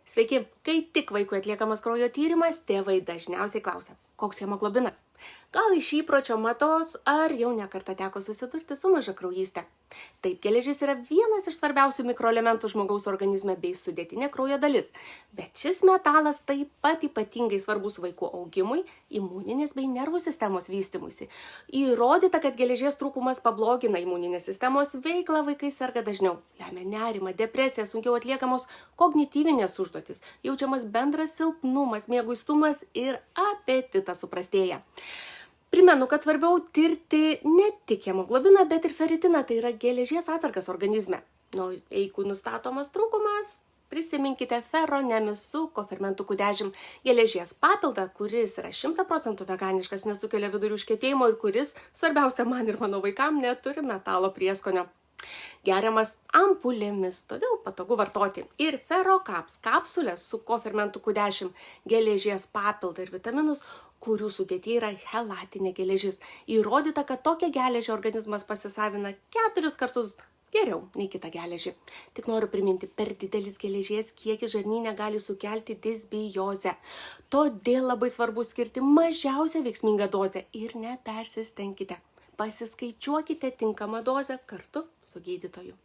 Sveiki, kai tik vaikui atliekamas kraujo tyrimas, tėvai dažniausiai klausia, koks hemoglobinas. Gal iš įpročio matos, ar jau nekartą teko susidurti su mažakraujyste. Taip, geležis yra vienas iš svarbiausių mikroelementų žmogaus organizme bei sudėtinė kraujo dalis. Bet šis metalas taip pat ypatingai svarbus vaikų augimui, imuninės bei nervų sistemos vystymuisi. Įrodyta, kad geležies trūkumas pablogina imuninės sistemos veiklą, vaikai serga dažniau. Lemia nerimą, depresiją, sunkiau atliekamos kognityvinės užduotis, jaučiamas bendras silpnumas, mieguistumas ir apetitas suprastėja. Primenu, kad svarbiau tirti ne tik hemoglobiną, bet ir feritiną, tai yra geležies atsargas organizme. Jeigu nustatomas trūkumas, prisiminkite feronemisų kofermentukų 10 geležies papildą, kuris yra 100% veganiškas, nesukelia vidurių užkietėjimo ir kuris, svarbiausia man ir mano vaikam, neturi metalo prieskonio. Geriamas ampulėmis, todėl patogu vartoti. Ir ferokaps kapsulės su kofermentukų 10 geležies papildą ir vitaminus, kurių sudėtyje yra chelatinė geležis. Įrodyta, kad tokią geležį organizmas pasisavina 4 kartus geriau nei kitą geležį. Tik noriu priminti, per didelis geležies kiekis žarnyne gali sukelti disbiozę. Todėl labai svarbu skirti mažiausią veiksmingą dozę ir nepersistengkite. Pasiskaičiuokite tinkamą dozę kartu su gydytoju.